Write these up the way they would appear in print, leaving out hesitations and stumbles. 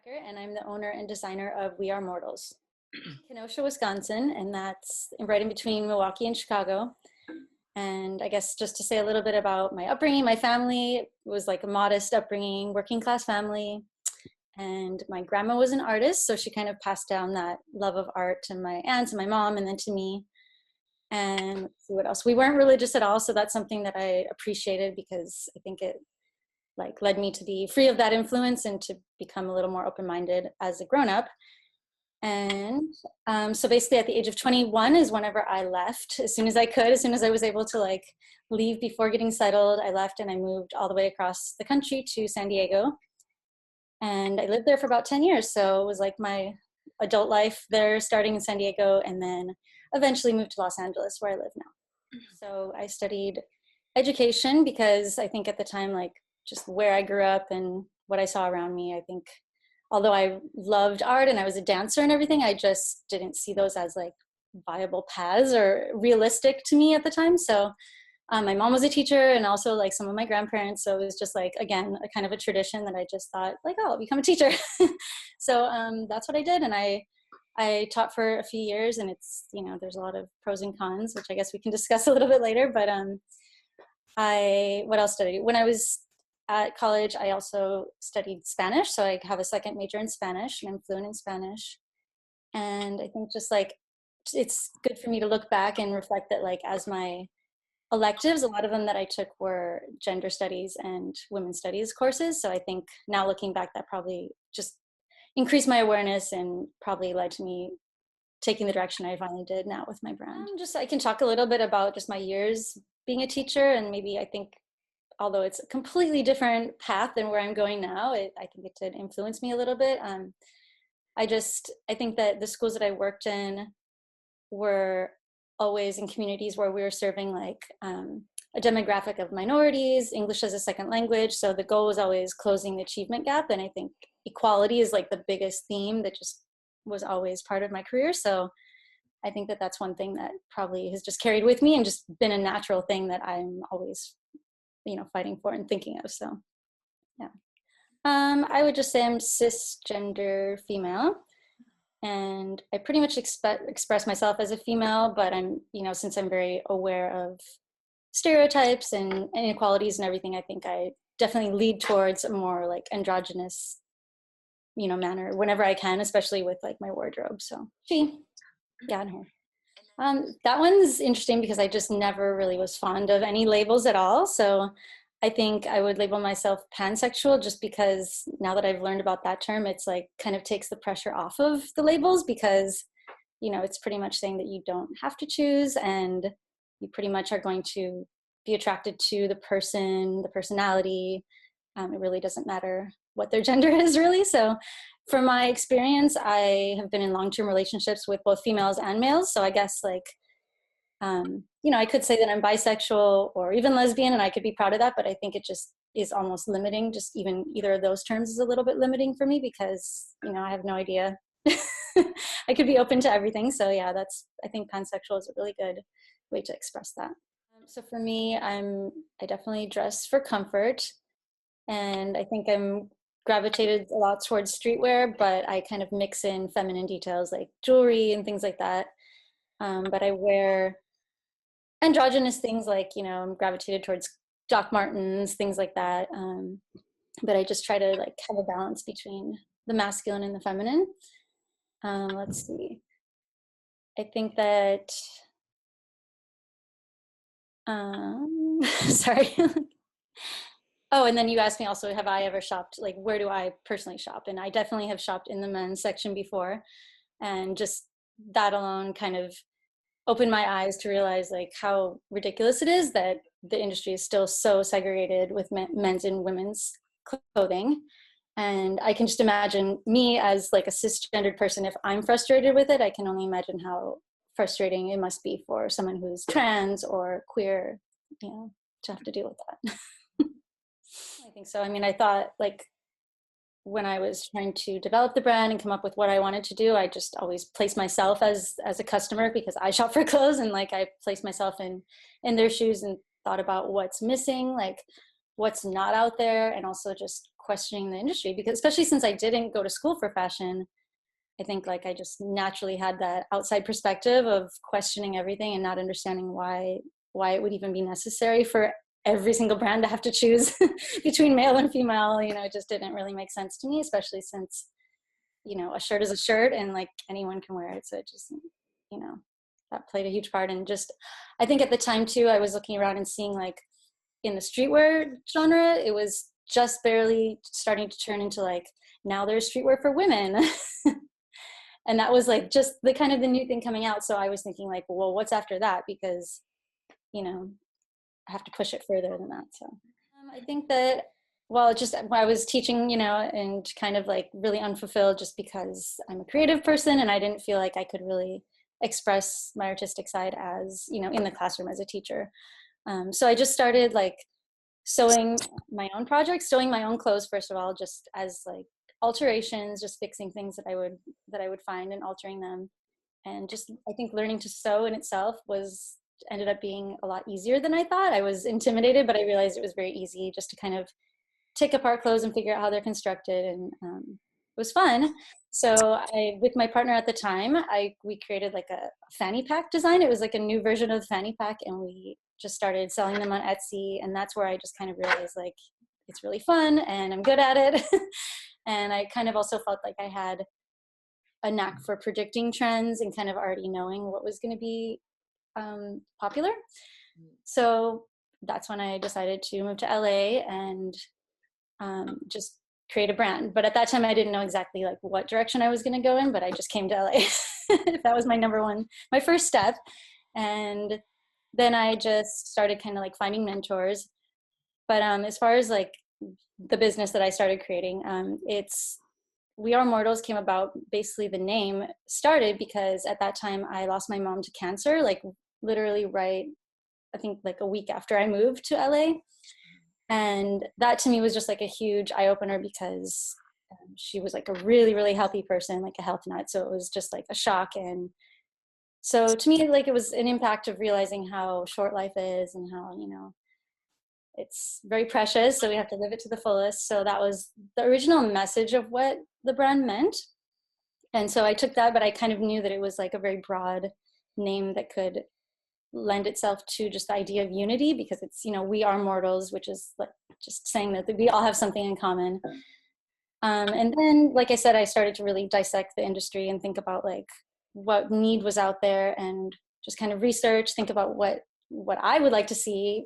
Becker, and I'm the owner and designer of We Are Mortals, Kenosha, Wisconsin, and that's right in between Milwaukee and Chicago. And I guess just to say a little bit about my upbringing, my family was like a modest upbringing, working class family. And my grandma was an artist, so she kind of passed down that love of art to my aunts and my mom, and then to me. And let's see what else. We weren't religious at all, so that's something that I appreciated because I think it like led me to be free of that influence and to become a little more open-minded as a grown-up. And so basically at the age of 21 is whenever I left, as soon as I could, as soon as I was able to like leave before getting settled, I left and I moved all the way across the country to San Diego. And I lived there for about 10 years. So it was like my adult life there, starting in San Diego, and then eventually moved to Los Angeles where I live now. So I studied education because I think at the time, like just where I grew up and what I saw around me, I think although I loved art and I was a dancer and everything, I just didn't see those as like viable paths or realistic to me at the time. So my mom was a teacher and also like some of my grandparents. So it was just like, again, a kind of a tradition that I just thought like, oh, I'll become a teacher. So that's what I did. And I taught for a few years, and it's, you know, there's a lot of pros and cons, which I guess we can discuss a little bit later. But what else did I do? When I was at college, I also studied Spanish. So I have a second major in Spanish, and I'm fluent in Spanish. And I think just like, it's good for me to look back and reflect that like as my electives, a lot of them that I took were gender studies and women's studies courses. So I think now looking back, that probably just increased my awareness and probably led to me taking the direction I finally did now with my brand. I can talk a little bit about just my years being a teacher, and maybe I think although it's a completely different path than where I'm going now, I think it did influence me a little bit. I think that the schools that I worked in were always in communities where we were serving like a demographic of minorities, English as a second language. So the goal was always closing the achievement gap. And I think equality is like the biggest theme that just was always part of my career. So I think that that's one thing that probably has just carried with me and just been a natural thing that I'm always, you know, fighting for and thinking of. So yeah. I would just say I'm cisgender female, and I pretty much express myself as a female, but I'm, you know, since I'm very aware of stereotypes and inequalities and everything, I think I definitely lead towards a more like androgynous, you know, manner whenever I can, especially with like my wardrobe. So yeah, and her. That one's interesting because I just never really was fond of any labels at all. So I think I would label myself pansexual just because now that I've learned about that term, it's like kind of takes the pressure off of the labels because, you know, it's pretty much saying that you don't have to choose and you pretty much are going to be attracted to the person, the personality. It really doesn't matter what their gender is really. So from my experience, I have been in long-term relationships with both females and males. So I guess like, you know, I could say that I'm bisexual or even lesbian, and I could be proud of that, but I think it just is almost limiting. Just even either of those terms is a little bit limiting for me because, you know, I have no idea. I could be open to everything. So yeah, I think pansexual is a really good way to express that. So for me, I definitely dress for comfort, and I think I'm gravitated a lot towards streetwear, but I kind of mix in feminine details like jewelry and things like that. But I wear androgynous things like, you know, I'm gravitated towards Doc Martens, things like that. But I just try to like have a balance between the masculine and the feminine. Let's see. I think that, sorry. Oh, and then you asked me also, have I ever shopped, like where do I personally shop? And I definitely have shopped in the men's section before. And just that alone kind of opened my eyes to realize like how ridiculous it is that the industry is still so segregated with men's and women's clothing. And I can just imagine me as like a cisgendered person, if I'm frustrated with it, I can only imagine how frustrating it must be for someone who's trans or queer, you know, to have to deal with that. I think so. I mean, I thought like when I was trying to develop the brand and come up with what I wanted to do, I just always placed myself as a customer because I shop for clothes, and like I placed myself in their shoes and thought about what's missing, like what's not out there, and also just questioning the industry, because especially since I didn't go to school for fashion, I think like I just naturally had that outside perspective of questioning everything and not understanding why it would even be necessary for every single brand to have to choose between male and female. You know, it just didn't really make sense to me, especially since, you know, a shirt is a shirt and like anyone can wear it. So it just, you know, that played a huge part. And just, I think at the time too, I was looking around and seeing like in the streetwear genre, it was just barely starting to turn into like, now there's streetwear for women. And that was like just the kind of the new thing coming out. So I was thinking like, well, what's after that? Because, you know, I have to push it further than that. So I think that, well, just I was teaching, you know, and kind of like really unfulfilled just because I'm a creative person and I didn't feel like I could really express my artistic side as, you know, in the classroom as a teacher. So I just started like sewing my own projects, sewing my own clothes, first of all, just as like alterations, just fixing things that I would find and altering them. And just, I think learning to sew in itself ended up being a lot easier than I thought. I was intimidated, but I realized it was very easy just to kind of take apart clothes and figure out how they're constructed. And it was fun. So with my partner at the time, we created like a fanny pack design. It was like a new version of the fanny pack, and we just started selling them on Etsy. And that's where I just kind of realized like, it's really fun and I'm good at it. And I kind of also felt like I had a knack for predicting trends and kind of already knowing what was going to be popular. So that's when I decided to move to LA and just create a brand. But at that time, I didn't know exactly like what direction I was going to go in, but I just came to LA. That was my first step. And then I just started kind of like finding mentors. But as far as like the business that I started creating, We Are Mortals came about, basically the name started because at that time I lost my mom to cancer, like literally right, I think like a week after I moved to LA. And that to me was just like a huge eye opener because she was like a really, really healthy person, like a health nut. So it was just like a shock. And so to me, like it was an impact of realizing how short life is and how, you know, it's very precious, so we have to live it to the fullest. So that was the original message of what the brand meant. And so I took that, but I kind of knew that it was like a very broad name that could lend itself to just the idea of unity, because it's, you know, we are mortals, which is like just saying that we all have something in common. And then, like I said, I started to really dissect the industry and think about like what need was out there and just kind of research, think about what I would like to see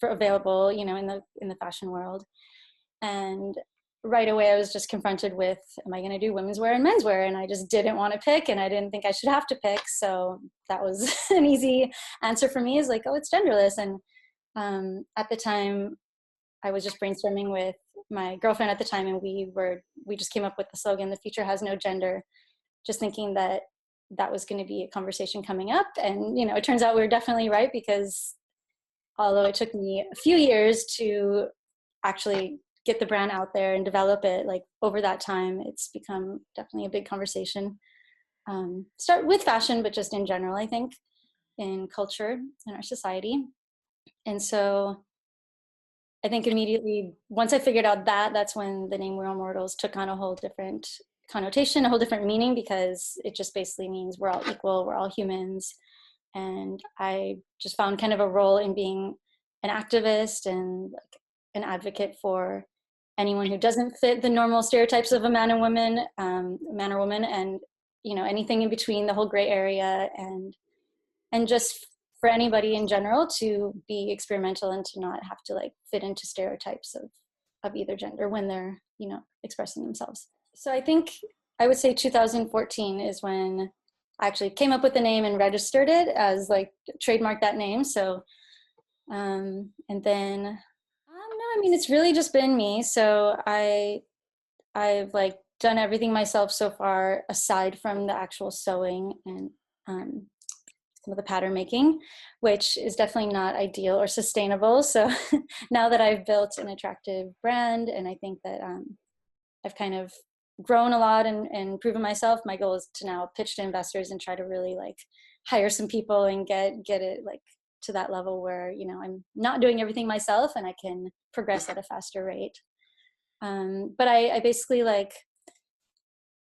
for available, you know, in the fashion world. And right away I was just confronted with, am I going to do women's wear and men's wear? And I just didn't want to pick, and I didn't think I should have to pick. So that was an easy answer for me, is like, oh, it's genderless. And at the time I was just brainstorming with my girlfriend at the time, and we just came up with the slogan, "The future has no gender," just thinking that was going to be a conversation coming up. And, you know, it turns out we were definitely right, because although it took me a few years to actually get the brand out there and develop it, like over that time, it's become definitely a big conversation. Start with fashion, but just in general, I think, in culture, in our society. And so I think immediately, once I figured out that's when the name We Are Mortals took on a whole different connotation, a whole different meaning, because it just basically means we're all equal, we're all humans. And I just found kind of a role in being an activist and like an advocate for anyone who doesn't fit the normal stereotypes of a man or woman, and, you know, anything in between, the whole gray area, and just for anybody in general to be experimental and to not have to like fit into stereotypes of either gender when they're, you know, expressing themselves. So I think I would say 2014 is when I actually came up with the name and registered it as like trademarked that name. So, and then, no, I mean, it's really just been me. So I've like done everything myself so far, aside from the actual sewing and some of the pattern making, which is definitely not ideal or sustainable. So now that I've built an attractive brand, and I think that I've kind of grown a lot and proven myself, my goal is to now pitch to investors and try to really like hire some people and get it like to that level where, you know, I'm not doing everything myself and I can progress at a faster rate. But I basically like,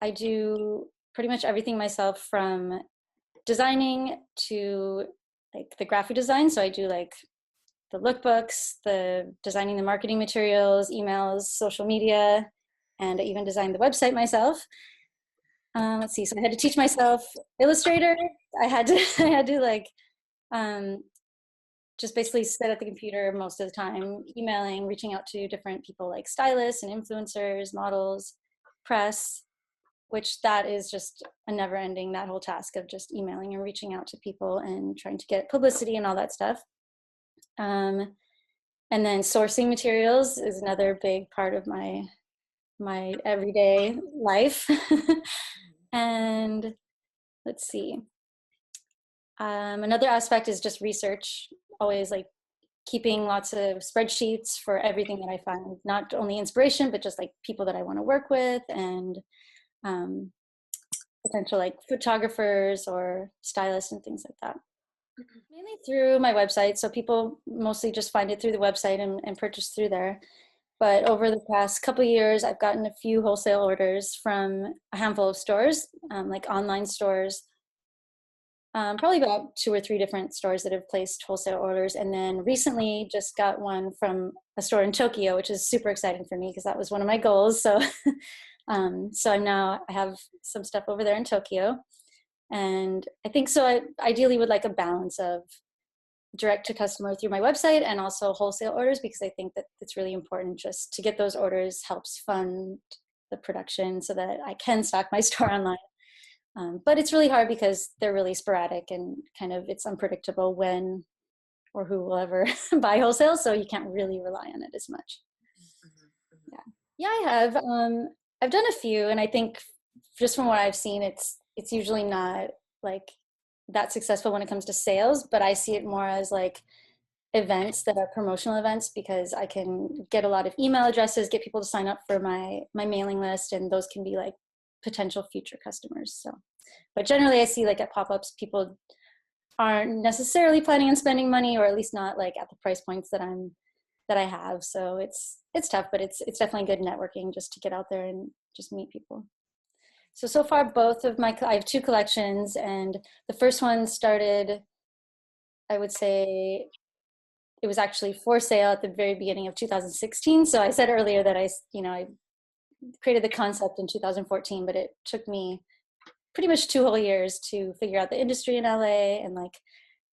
I do pretty much everything myself, from designing to like the graphic design. So I do like the lookbooks, the designing the marketing materials, emails, social media, and I even designed the website myself. Let's see. So I had to teach myself Illustrator. I had to I had to like um, just basically sit at the computer most of the time, emailing, reaching out to different people like stylists and influencers, models, press, which that is just a never ending, that whole task of just emailing and reaching out to people and trying to get publicity and all that stuff. And then sourcing materials is another big part of my everyday life. And let's see. Another aspect is just research, always like keeping lots of spreadsheets for everything that I find, not only inspiration, but just like people that I want to work with, and um, potential like photographers or stylists and things like that. Mainly through my website. So people mostly just find it through the website and purchase through there. But over the past couple of years, I've gotten a few wholesale orders from a handful of stores, like online stores, probably about 2 or 3 different stores that have placed wholesale orders. And then recently just got one from a store in Tokyo, which is super exciting for me because that was one of my goals. So, so I have some stuff over there in Tokyo. And I think so I ideally would like a balance of direct to customer through my website and also wholesale orders, because I think that it's really important just to get those orders helps fund the production so that I can stock my store online. But it's really hard because they're really sporadic and kind of it's unpredictable when or who will ever buy wholesale, so you can't really rely on it as much. Yeah, yeah, I have. I've done a few, and I think just from what I've seen, it's usually not like that successful when it comes to sales, but I see it more as like events that are promotional events, because I can get a lot of email addresses, get people to sign up for my mailing list, and those can be like potential future customers. So, but generally I see like at pop-ups, people aren't necessarily planning on spending money, or at least not like at the price points that I have. So it's tough, but it's definitely good networking just to get out there and just meet people. So far, I have 2 collections, and the first one started, I would say, it was actually for sale at the very beginning of 2016. So I said earlier that I created the concept in 2014, but it took me pretty much 2 whole years to figure out the industry in LA and like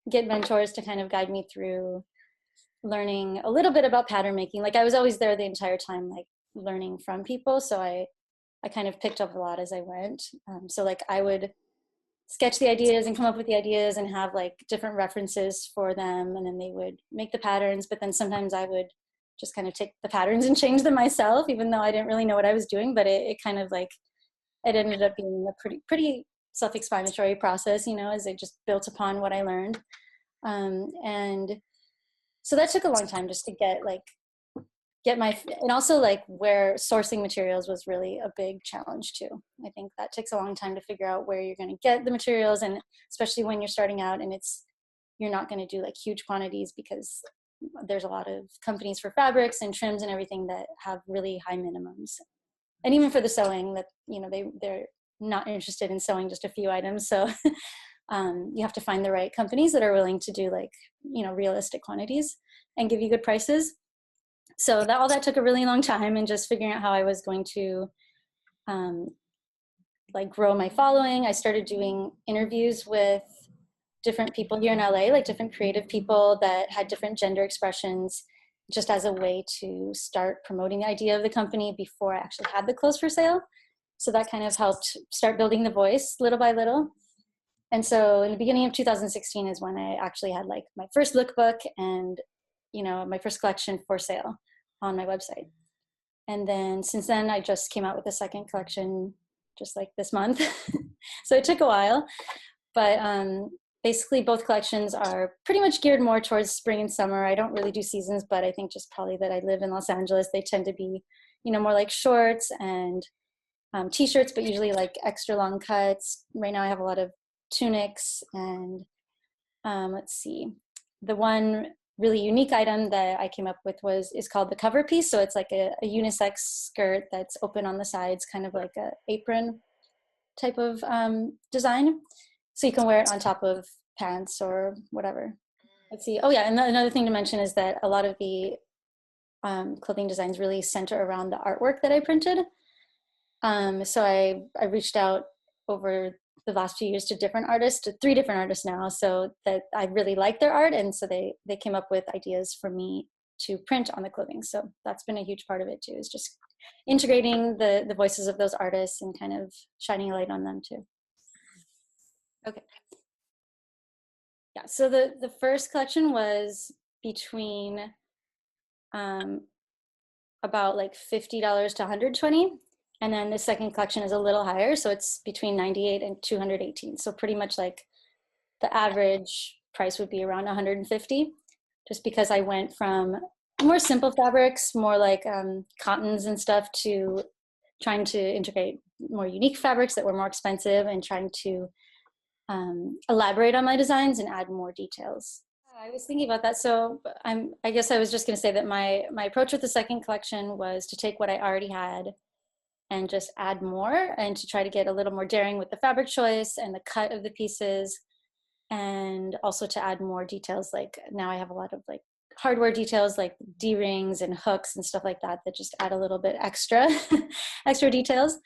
get mentors to kind of guide me through learning a little bit about pattern making. Like I was always there the entire time, like learning from people. So I kind of picked up a lot as I went. So like I would sketch the ideas and come up with the ideas and have like different references for them, and then they would make the patterns. But then sometimes I would just kind of take the patterns and change them myself, even though I didn't really know what I was doing. But it kind of like, it ended up being a pretty self-explanatory process, as it just built upon what I learned. And so that took a long time just to and also like where sourcing materials was really a big challenge too. I think that takes a long time to figure out where you're going to get the materials, and especially when you're starting out and you're not going to do like huge quantities, because there's a lot of companies for fabrics and trims and everything that have really high minimums. And even for the sewing, that they're not interested in sewing just a few items. So you have to find the right companies that are willing to do like realistic quantities and give you good prices. So all that took a really long time, and just figuring out how I was going to like grow my following. I started doing interviews with different people here in LA, like different creative people that had different gender expressions, just as a way to start promoting the idea of the company before I actually had the clothes for sale. So that kind of helped start building the voice little by little. And so in the beginning of 2016 is when I actually had like my first lookbook and my first collection for sale on my website. And then since then, I just came out with a second collection just like this month. So it took a while, but basically both collections are pretty much geared more towards spring and summer. I don't really do seasons, but I think just probably that I live in Los Angeles, they tend to be, more like shorts and t-shirts, but usually like extra long cuts. Right now I have a lot of tunics, and let's see, the one really unique item that I came up with is called the cover piece. So it's like a unisex skirt that's open on the sides, kind of like a apron type of design. So you can wear it on top of pants or whatever. Let's see. Oh yeah, and another thing to mention is that a lot of the clothing designs really center around the artwork that I printed. So I reached out over the last few years to different artists, to 3 different artists now, so that I really like their art, and so they came up with ideas for me to print on the clothing. So that's been a huge part of it too, is just integrating the voices of those artists and kind of shining a light on them too. Okay. Yeah, so the first collection was between about like $50 to $120. And then the second collection is a little higher. So it's between 98 and 218. So pretty much like the average price would be around 150, just because I went from more simple fabrics, more like cottons and stuff, to trying to integrate more unique fabrics that were more expensive and trying to elaborate on my designs and add more details. I was thinking about that. So I guess I was just going to say that my approach with the second collection was to take what I already had and just add more, and to try to get a little more daring with the fabric choice and the cut of the pieces, and also to add more details. Like now I have a lot of like hardware details like D-rings and hooks and stuff like that that just add a little bit extra extra details.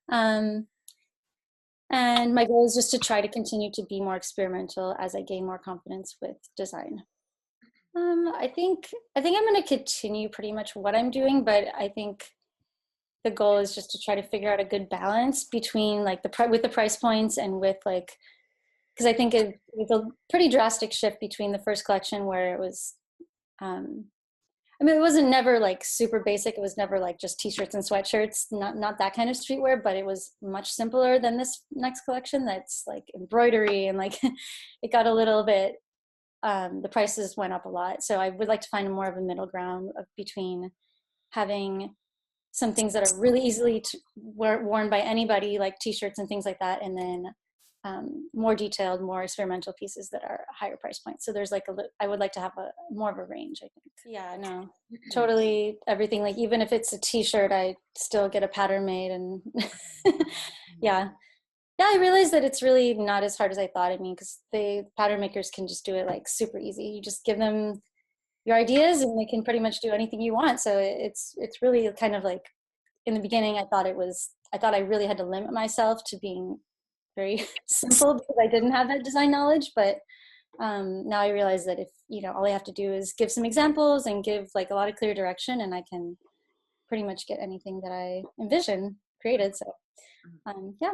And my goal is just to try to continue to be more experimental as I gain more confidence with design. I think I'm going to continue pretty much what I'm doing, but I think the goal is just to try to figure out a good balance between like with the price points and with like, because I think it was a pretty drastic shift between the first collection where it was, I mean, it wasn't never like super basic. It was never like just t-shirts and sweatshirts, not that kind of streetwear, but it was much simpler than this next collection that's like embroidery and like it got a little bit, the prices went up a lot. So I would like to find more of a middle ground between having some things that are really easily worn by anybody, like t-shirts and things like that, and then more detailed, more experimental pieces that are higher price points. So there's like I would like to have more of a range, I think. Yeah, no, totally everything. Like even if it's a t-shirt, I still get a pattern made, and yeah. Yeah, I realized that it's really not as hard as I thought. I mean, because the pattern makers can just do it like super easy. You just give them your ideas and they can pretty much do anything you want. So it's really kind of like, in the beginning I thought I really had to limit myself to being very simple because I didn't have that design knowledge. But now I realize that if, you know, all I have to do is give some examples and give like a lot of clear direction, and I can pretty much get anything that I envision created. So yeah,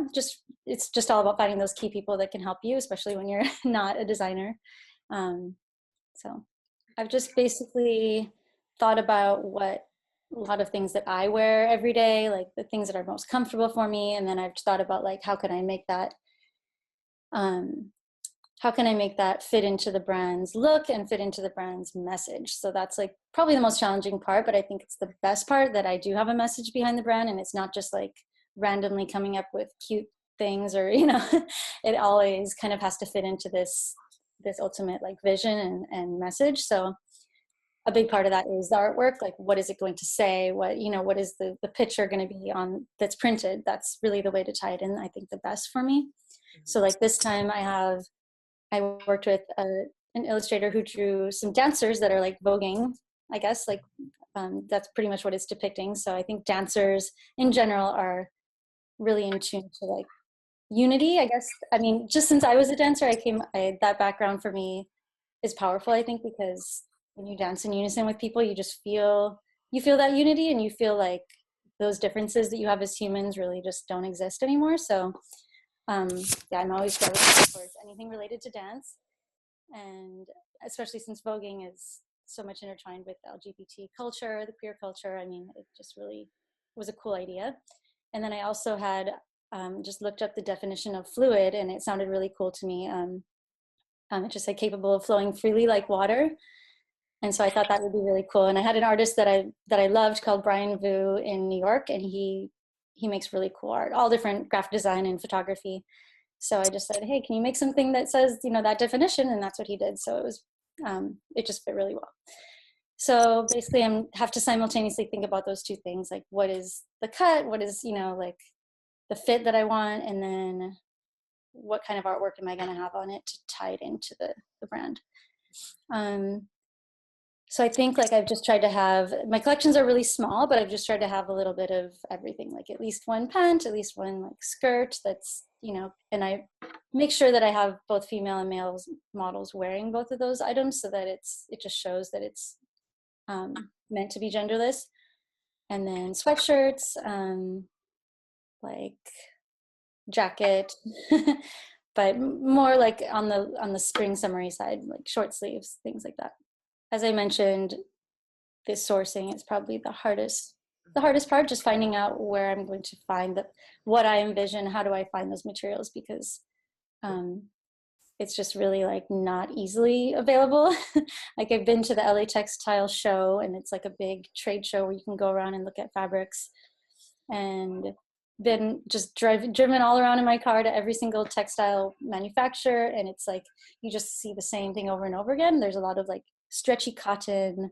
it's just all about finding those key people that can help you, especially when you're not a designer. So I've just basically thought about what a lot of things that I wear every day, like the things that are most comfortable for me. And then I've thought about like, how can I make that fit into the brand's look and fit into the brand's message? So that's like probably the most challenging part, but I think it's the best part, that I do have a message behind the brand, and it's not just like randomly coming up with cute things, or, you know, it always kind of has to fit into this ultimate like vision and message. So a big part of that is the artwork. Like, what is it going to say? What is the picture going to be on that's printed? That's really the way to tie it in, I think, the best for me. So like this time I worked with an illustrator who drew some dancers that are like voguing, I guess, like that's pretty much what it's depicting. So I think dancers in general are really in tune to like unity, I guess. I mean, just since I was a dancer, that background for me is powerful, I think, because when you dance in unison with people, you feel that unity, and you feel like those differences that you have as humans really just don't exist anymore. So yeah, I'm always gravitating towards anything related to dance, and especially since voguing is so much intertwined with the LGBT culture, the queer culture. I mean, it just really was a cool idea. And then I also had just looked up the definition of fluid, and it sounded really cool to me. It just said capable of flowing freely like water. And so I thought that would be really cool. And I had an artist that I loved called Brian Vu in New York, and he makes really cool art, all different graphic design and photography. So I just said, hey, can you make something that says, you know, that definition? And that's what he did. So it was it just fit really well. So basically I have to simultaneously think about those two things, like what is the cut, what is, like the fit that I want, and then what kind of artwork am I going to have on it to tie it into the brand. So I think like I've just tried to have, my collections are really small, but I've just tried to have a little bit of everything, like at least one pant, at least one like skirt that's, and I make sure that I have both female and male models wearing both of those items so that it just shows that it's meant to be genderless. And then sweatshirts, like jacket, but more like on the spring summery side, like short sleeves, things like that. As I mentioned, this sourcing is probably the hardest part, just finding out where I'm going to find what I envision, how do I find those materials, because it's just really like not easily available. Like I've been to the LA Textile Show, and it's like a big trade show where you can go around and look at fabrics, and been just driven all around in my car to every single textile manufacturer, and it's like you just see the same thing over and over again. There's a lot of like stretchy cotton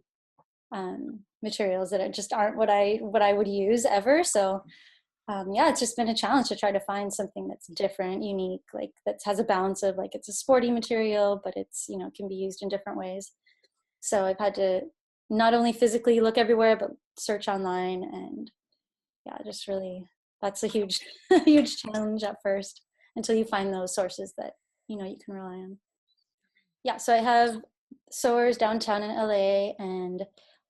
materials that just aren't what I would use ever. So yeah, it's just been a challenge to try to find something that's different, unique, like that has a balance of like it's a sporty material, but it's can be used in different ways. So I've had to not only physically look everywhere, but search online, and yeah, just really, that's a huge huge challenge at first until you find those sources that you can rely on. Yeah, so I have sewers downtown in LA, and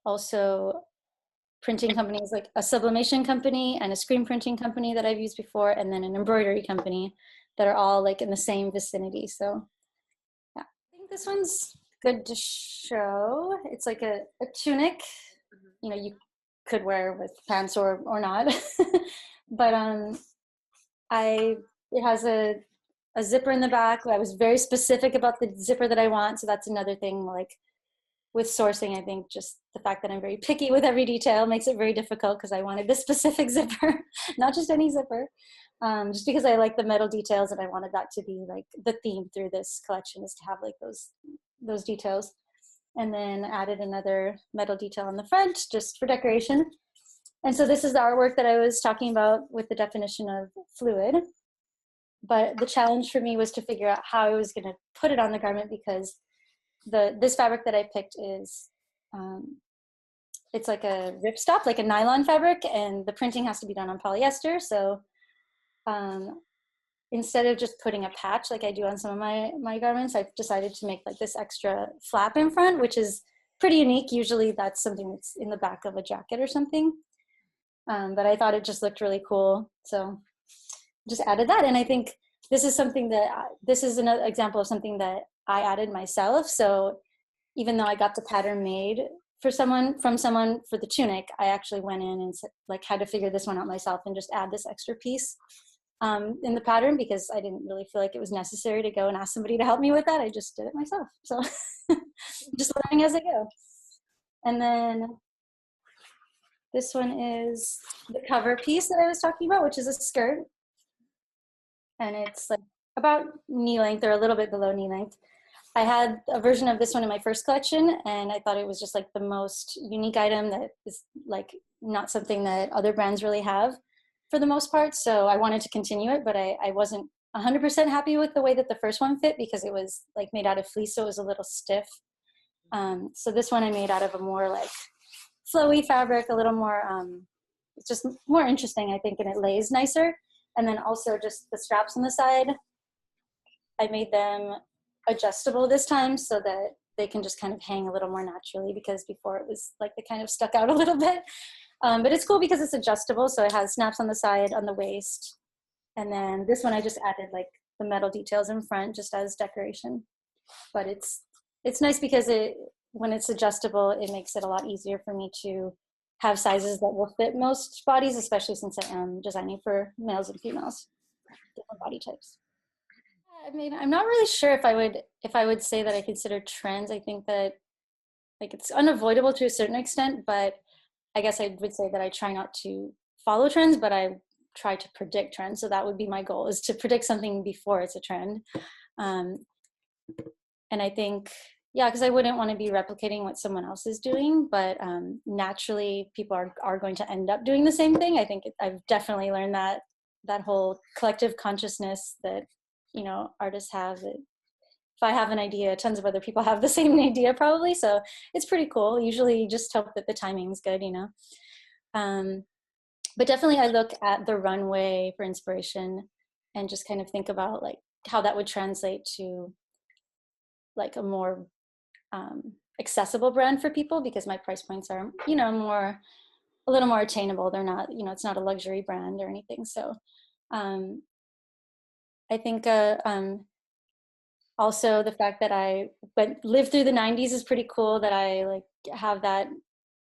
also printing companies like a sublimation company and a screen printing company that I've used before, and then an embroidery company that are all like in the same vicinity. So yeah, I think this one's good to show. It's like a tunic, you could wear with pants or not. But it has a zipper in the back. I was very specific about the zipper that I want, so that's another thing. Like with sourcing, I think just the fact that I'm very picky with every detail makes it very difficult, because I wanted this specific zipper, not just any zipper, just because I like the metal details, and I wanted that to be like the theme through this collection, is to have like those details. And then added another metal detail on the front just for decoration. And so this is the artwork that I was talking about with the definition of fluid. But the challenge for me was to figure out how I was going to put it on the garment, because this fabric that I picked is, it's like a ripstop, like a nylon fabric, and the printing has to be done on polyester. So instead of just putting a patch like I do on some of my garments, I've decided to make like this extra flap in front, which is pretty unique. Usually that's something that's in the back of a jacket or something. But I thought it just looked really cool, so just added that. And I think this is something that, this is another example of something that I added myself. So even though I got the pattern made from someone for the tunic, I actually went in and like had to figure this one out myself and just add this extra piece in the pattern, because I didn't really feel like it was necessary to go and ask somebody to help me with that. I just did it myself. So just learning as I go. And then this one is the cover piece that I was talking about, which is a skirt. And it's like about knee length or a little bit below knee length. I had a version of this one in my first collection, and I thought it was just like the most unique item that is like not something that other brands really have for the most part. So I wanted to continue it, but I wasn't 100% happy with the way that the first one fit, because it was like made out of fleece, so it was a little stiff. So this one I made out of a more like flowy fabric, a little more, it's just more interesting, I think, and it lays nicer. And then also just the straps on the side, I made them adjustable this time so that they can just kind of hang a little more naturally, because before it was like they kind of stuck out a little bit. But it's cool because it's adjustable, so it has snaps on the side, on the waist. And then this one I just added like the metal details in front just as decoration. But it's nice because when it's adjustable, it makes it a lot easier for me to have sizes that will fit most bodies, especially since I am designing for males and females, different body types. I mean, I'm not really sure if I would say that I consider trends. I think that like it's unavoidable to a certain extent, but I guess I would say that I try not to follow trends, but I try to predict trends. So that would be my goal, is to predict something before it's a trend. And I think Yeah, because I wouldn't want to be replicating what someone else is doing, but naturally people are going to end up doing the same thing. I think I've definitely learned that whole collective consciousness that, you know, artists have. That if I have an idea, tons of other people have the same idea probably. So it's pretty cool. Usually you just hope that the timing's good, you know. But definitely I look at the runway for inspiration and just kind of think about like how that would translate to like a more accessible brand for people, because my price points are, you know, a little more attainable. They're not, you know, it's not a luxury brand or anything. So I think also the fact that I lived through the 90s is pretty cool, that I like have that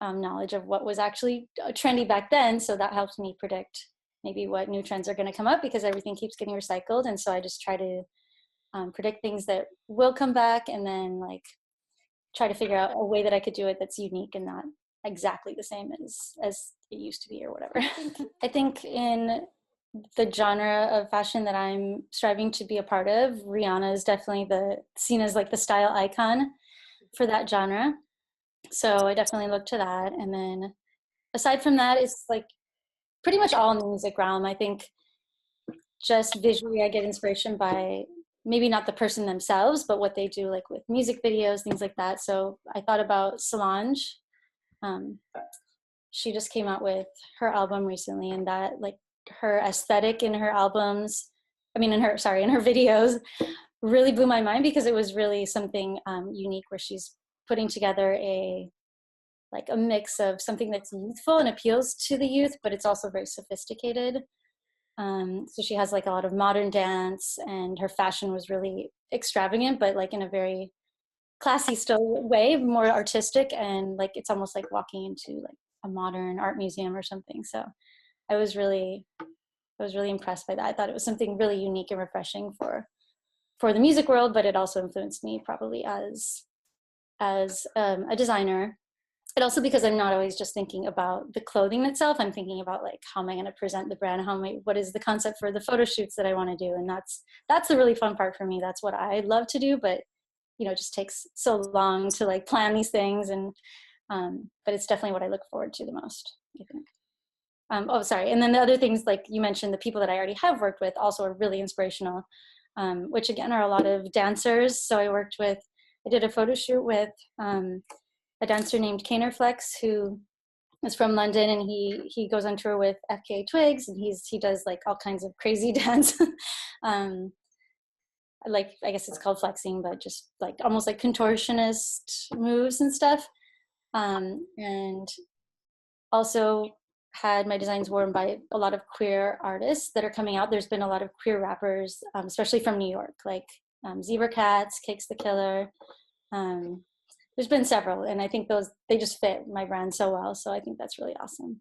knowledge of what was actually trendy back then. So that helps me predict maybe what new trends are going to come up, because everything keeps getting recycled. And so I just try to predict things that will come back, and then like try to figure out a way that I could do it that's unique and not exactly the same as it used to be or whatever. I think in the genre of fashion that I'm striving to be a part of, Rihanna is definitely seen as like the style icon for that genre. So I definitely look to that. And then aside from that, it's like pretty much all in the music realm. I think just visually I get inspiration by maybe not the person themselves, but what they do, like with music videos, things like that. So I thought about Solange. She just came out with her album recently, and that like her aesthetic in her albums, in her videos, really blew my mind, because it was really something unique, where she's putting together a mix of something that's youthful and appeals to the youth, but it's also very sophisticated. So she has like a lot of modern dance, and her fashion was really extravagant, but like in a very classy still way, more artistic, and like it's almost like walking into like a modern art museum or something. So I was really impressed by that. I thought it was something really unique and refreshing for the music world, but it also influenced me probably as a designer. And also because I'm not always just thinking about the clothing itself. I'm thinking about like, how am I going to present the brand? What is the concept for the photo shoots that I want to do? And that's the really fun part for me. That's what I love to do, but you know, it just takes so long to like plan these things. And but it's definitely what I look forward to the most, I think. Oh, sorry. And then the other things, like you mentioned, the people that I already have worked with also are really inspirational, which again are a lot of dancers. So I did a photo shoot with a dancer named Kaner Flex, who is from London, and he goes on tour with FKA Twigs, and he does like all kinds of crazy dance. Like, I guess it's called flexing, but just like almost like contortionist moves and stuff. And also had my designs worn by a lot of queer artists that are coming out. There's been a lot of queer rappers, especially from New York, like Zebra Cats, Cakes the Killer. There's been several, and I think they just fit my brand so well. So I think that's really awesome.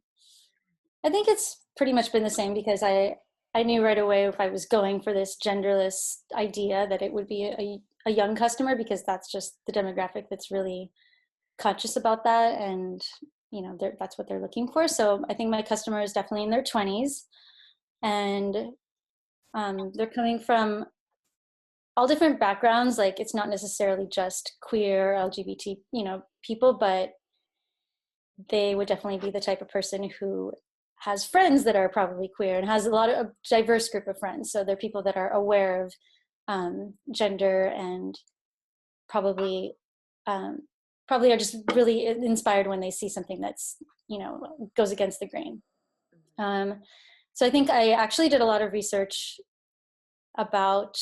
I think it's pretty much been the same, because I knew right away if I was going for this genderless idea that it would be a young customer, because that's just the demographic that's really conscious about that, and you know, that's what they're looking for. So I think my customer is definitely in their 20s, and they're coming from all different backgrounds. Like, it's not necessarily just queer LGBT, you know, people, but they would definitely be the type of person who has friends that are probably queer, and has a diverse group of friends. So they're people that are aware of gender, and probably are just really inspired when they see something that's, you know, goes against the grain. So I think I actually did a lot of research about,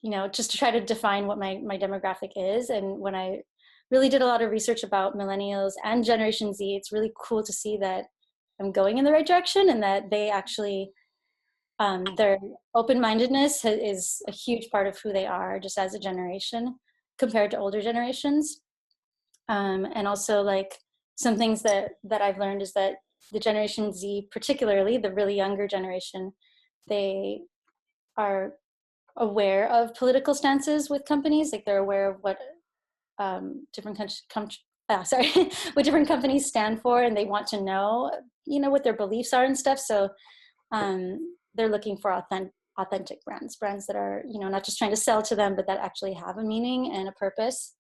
you know, just to try to define what my demographic is. And when I really did a lot of research about millennials and Generation Z, it's really cool to see that I'm going in the right direction, and that they actually, their open-mindedness is a huge part of who they are just as a generation compared to older generations. And also, like, some things that I've learned is that the Generation Z, particularly the really younger generation, they are aware of political stances with companies. Like, they're aware of what what different companies stand for, and they want to know, you know, what their beliefs are and stuff. So they're looking for authentic brands that are, you know, not just trying to sell to them, but that actually have a meaning and a purpose.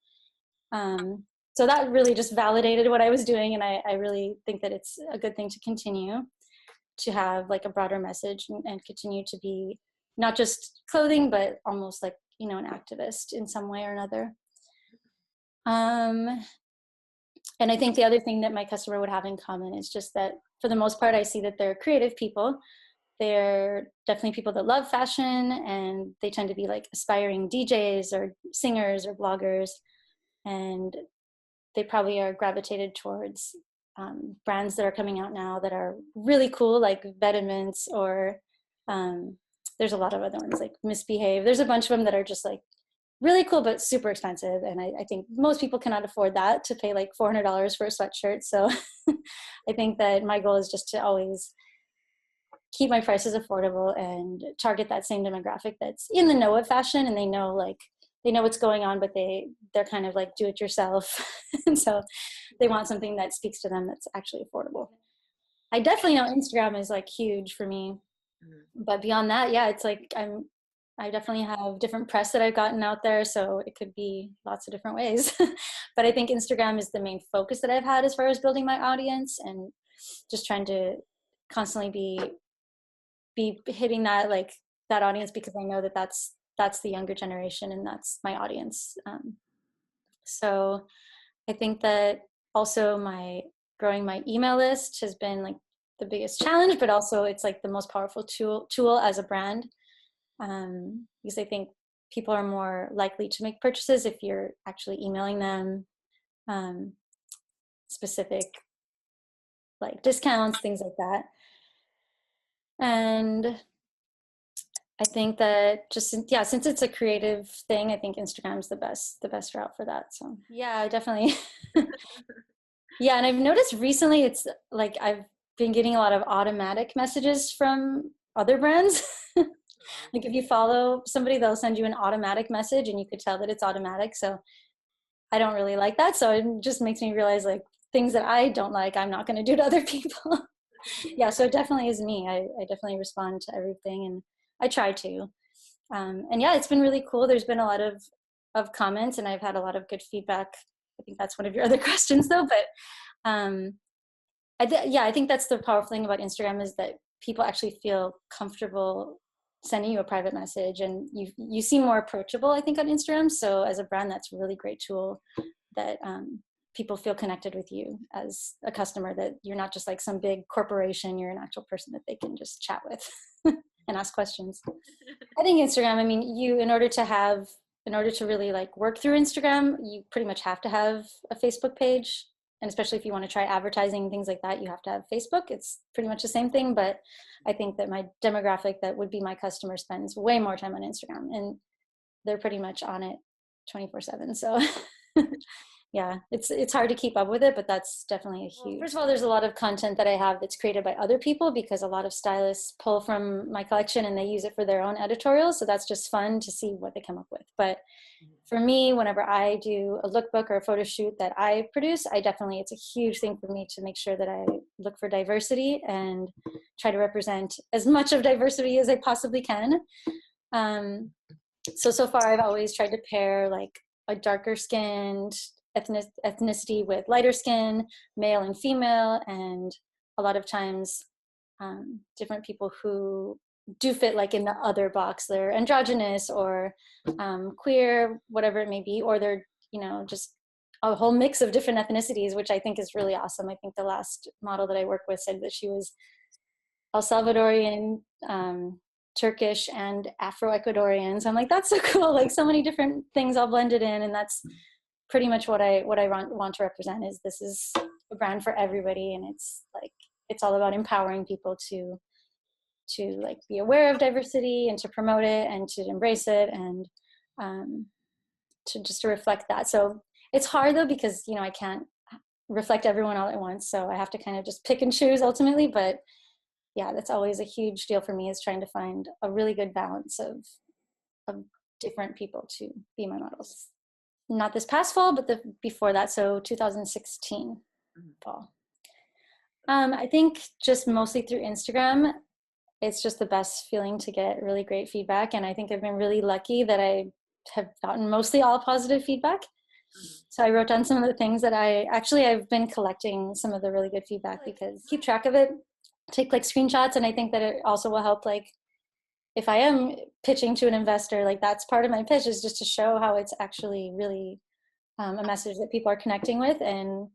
So that really just validated what I was doing. And I really think that it's a good thing to continue to have like a broader message and continue to be not just clothing, but almost like, you know, an activist in some way or another. And I think the other thing that my customer would have in common is just that for the most part, I see that they're creative people. They're definitely people that love fashion, and they tend to be like aspiring DJs or singers or bloggers. And they probably are gravitated towards brands that are coming out now that are really cool, like Vitamins, or there's a lot of other ones like Misbehave. There's a bunch of them that are just like really cool, but super expensive. And I think most people cannot afford that, to pay like $400 for a sweatshirt. So I think that my goal is just to always keep my prices affordable and target that same demographic that's in the know of fashion, and they know what's going on, but they're kind of like do it yourself. And so they want something that speaks to them that's actually affordable. I definitely know Instagram is like huge for me, but beyond that, yeah, it's like I definitely have different press that I've gotten out there, so it could be lots of different ways. But I think Instagram is the main focus that I've had as far as building my audience, and just trying to constantly be hitting that audience, because I know that that's the younger generation, and that's my audience. So I think that also growing my email list has been like the biggest challenge, but also it's like the most powerful tool as a brand, because I think people are more likely to make purchases if you're actually emailing them specific like discounts, things like that. And I think that just, yeah, since it's a creative thing, I think Instagram's the best route for that. So yeah, definitely. Yeah, and I've noticed recently it's like I've been getting a lot of automatic messages from other brands. Like if you follow somebody, they'll send you an automatic message, and you could tell that it's automatic. So I don't really like that. So it just makes me realize like things that I don't like, I'm not going to do to other people. Yeah, so it definitely is me. I definitely respond to everything, and I try to. And yeah, it's been really cool. There's been a lot of comments, and I've had a lot of good feedback. I think that's one of your other questions though, but I think that's the powerful thing about Instagram, is that people actually feel comfortable sending you a private message, and you seem more approachable, I think, on Instagram. So as a brand, that's a really great tool that people feel connected with you as a customer, that you're not just like some big corporation, you're an actual person that they can just chat with and ask questions. I think Instagram, I mean, in order to really like work through Instagram, you pretty much have to have a Facebook page. And especially if you want to try advertising and things like that, you have to have Facebook. It's pretty much the same thing, but I think that my demographic that would be my customer spends way more time on Instagram, and they're pretty much on it 24/7. So yeah, it's hard to keep up with it, but that's definitely a huge. First of all, there's a lot of content that I have that's created by other people, because a lot of stylists pull from my collection and they use it for their own editorials. So that's just fun to see what they come up with. But for me, whenever I do a lookbook or a photo shoot that I produce, it's a huge thing for me to make sure that I look for diversity and try to represent as much of diversity as I possibly can. So far I've always tried to pair like a darker skinned ethnicity with lighter skin, male and female, and a lot of times different people who do fit like in the other box. They're androgynous or queer, whatever it may be, or they're, just a whole mix of different ethnicities, which I think is really awesome. I think the last model that I worked with said that she was El Salvadorian, Turkish, and Afro-Ecuadorian. So I'm like, that's so cool. Like so many different things all blended in, and that's pretty much what I want to represent. Is this is a brand for everybody, and it's all about empowering people to like be aware of diversity and to promote it and to embrace it, and to reflect that. So it's hard though, because I can't reflect everyone all at once, so I have to kind of just pick and choose ultimately. But yeah, that's always a huge deal for me, is trying to find a really good balance of different people to be my models. Not this past fall, but before that, so 2016 fall. I think just mostly through Instagram. It's just the best feeling to get really great feedback. And I think I've been really lucky that I have gotten mostly all positive feedback. So I wrote down some of the things that I've been collecting some of the really good feedback, because keep track of it, take like screenshots. And I think that it also will help, like, if I am pitching to an investor, like that's part of my pitch, is just to show how it's actually really a message that people are connecting with. And,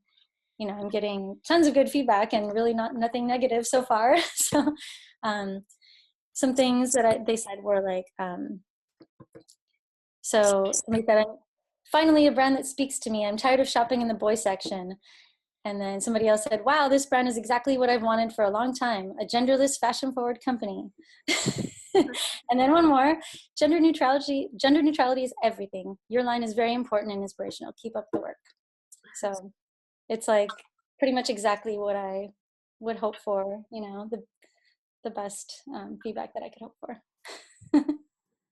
you know, I'm getting tons of good feedback and really nothing negative so far. So some things that they said were like, so somebody said, finally a brand that speaks to me. I'm tired of shopping in the boy section. And then somebody else said, wow, this brand is exactly what I've wanted for a long time. A genderless, fashion-forward company. And then one more, gender neutrality is everything. Your line is very important and inspirational. Keep up the work. So it's like pretty much exactly what I would hope for, you know, the best feedback that I could hope for.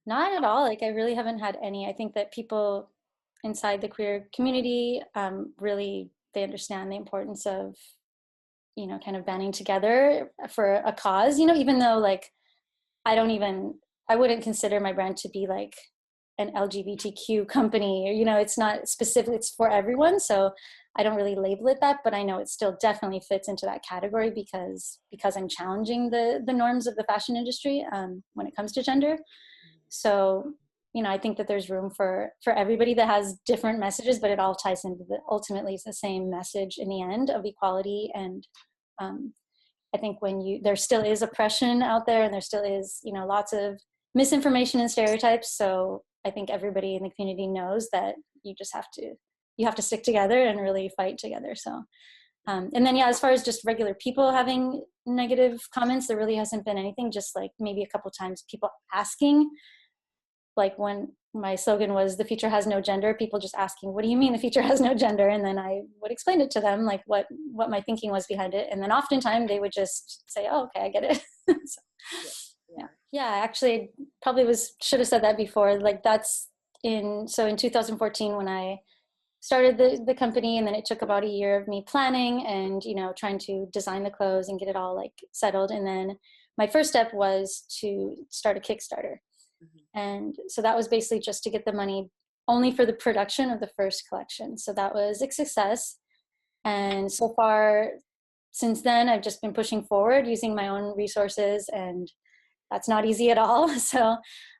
Not at all. Like, I really haven't had any. I think that people inside the queer community really, they understand the importance of, you know, kind of banding together for a cause, you know, even though like I wouldn't consider my brand to be like an LGBTQ company, or, you know, it's not specific, it's for everyone. So I don't really label it that, but I know it still definitely fits into that category because I'm challenging the norms of the fashion industry when it comes to gender. So, you know, I think that there's room for everybody that has different messages, but it all ties into ultimately it's the same message in the end of equality. And I think there still is oppression out there, and there still is, you know, lots of misinformation and stereotypes. So I think everybody in the community knows that you have to stick together and really fight together. So, and then, yeah, as far as just regular people having negative comments, there really hasn't been anything, just like maybe a couple times people asking, like when my slogan was "the future has no gender," people just asking, what do you mean the future has no gender? And then I would explain it to them, like what my thinking was behind it. And then oftentimes they would just say, oh, okay, I get it. So, yeah, actually probably should have said that before. Like in 2014 when I started the company, and then it took about a year of me planning and, you know, trying to design the clothes and get it all like settled. And then my first step was to start a Kickstarter. And so that was basically just to get the money only for the production of the first collection. So that was a success. And so far since then, I've just been pushing forward using my own resources, and that's not easy at all. So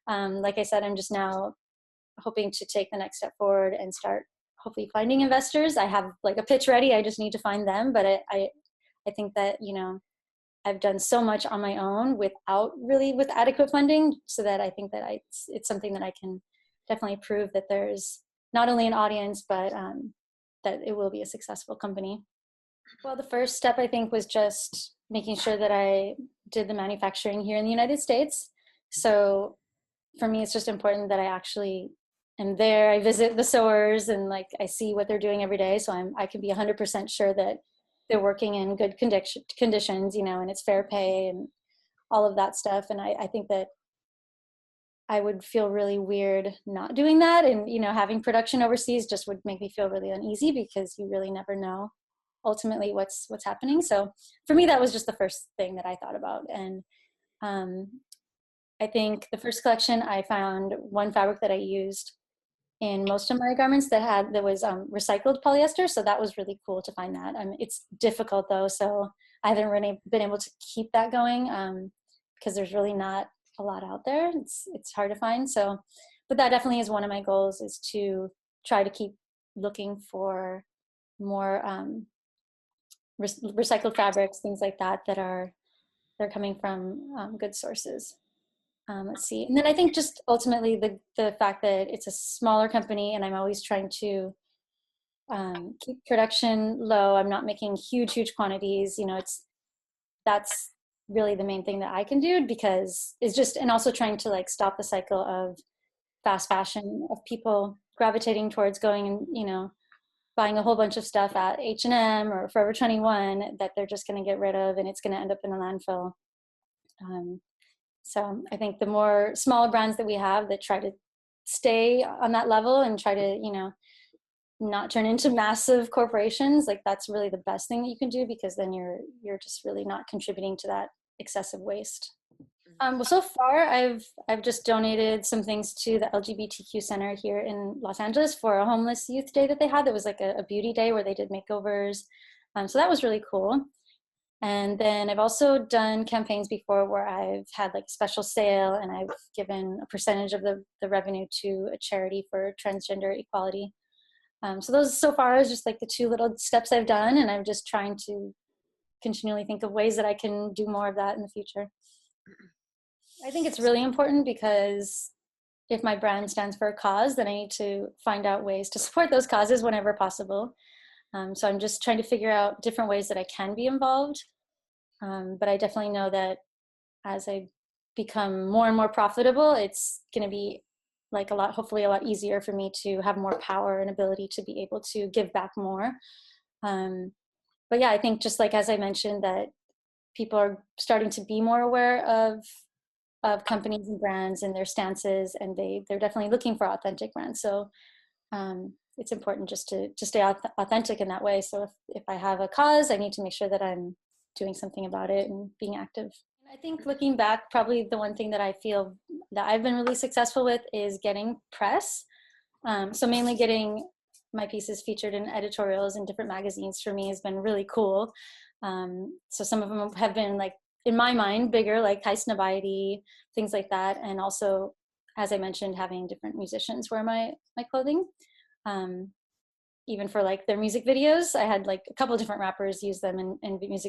like I said, I'm just now hoping to take the next step forward and start hopefully finding investors. I have like a pitch ready. I just need to find them. But I think that, you know, I've done so much on my own with adequate funding, so that I think that it's something that I can definitely prove that there's not only an audience, but that it will be a successful company. Well, the first step I think was just making sure that I did the manufacturing here in the United States. So for me, it's just important that I actually am there. I visit the sewers and like I see what they're doing every day, so I can be 100% sure that they're working in good conditions, you know, and it's fair pay and all of that stuff. And I think that I would feel really weird not doing that. And, you know, having production overseas just would make me feel really uneasy, because you really never know ultimately what's happening. So for me, that was just the first thing that I thought about. And I think the first collection, I found one fabric that I used in most of my garments that was recycled polyester. So that was really cool to find that. It's difficult though, so I haven't really been able to keep that going because there's really not a lot out there. It's hard to find. So, but that definitely is one of my goals, is to try to keep looking for more recycled fabrics, things like that, they're coming from good sources. Let's see. And then I think just ultimately the fact that it's a smaller company, and I'm always trying to keep production low. I'm not making huge quantities, you know, that's really the main thing that I can do, because it's just, and also trying to like stop the cycle of fast fashion, of people gravitating towards going and, you know, buying a whole bunch of stuff at H&M or Forever 21 that they're just going to get rid of, and it's going to end up in a landfill. So I think the more smaller brands that we have that try to stay on that level and try to, you know, not turn into massive corporations, like that's really the best thing that you can do, because then you're just really not contributing to that excessive waste. Well, so far I've just donated some things to the LGBTQ Center here in Los Angeles for a homeless youth day that they had. That was like a beauty day where they did makeovers. So that was really cool. And then I've also done campaigns before where I've had like a special sale and I've given a percentage of the revenue to a charity for transgender equality. So those so far is just like the two little steps I've done, and I'm just trying to continually think of ways that I can do more of that in the future. I think it's really important because if my brand stands for a cause, then I need to find out ways to support those causes whenever possible. So I'm just trying to figure out different ways that I can be involved. But I definitely know that as I become more and more profitable, it's going to be like hopefully a lot easier for me to have more power and ability to be able to give back more. But yeah, I think just like, as I mentioned, that people are starting to be more aware of companies and brands and their stances, and they're definitely looking for authentic brands. So it's important just to stay authentic in that way. So if I have a cause, I need to make sure that I'm doing something about it and being active. I think looking back, probably the one thing that I feel that I've been really successful with is getting press. So mainly getting my pieces featured in editorials in different magazines for me has been really cool. So some of them have been, like, in my mind, bigger, like High Snobiety, things like that. And also, as I mentioned, having different musicians wear my clothing. Even for like their music videos, I had like a couple of different rappers use them in music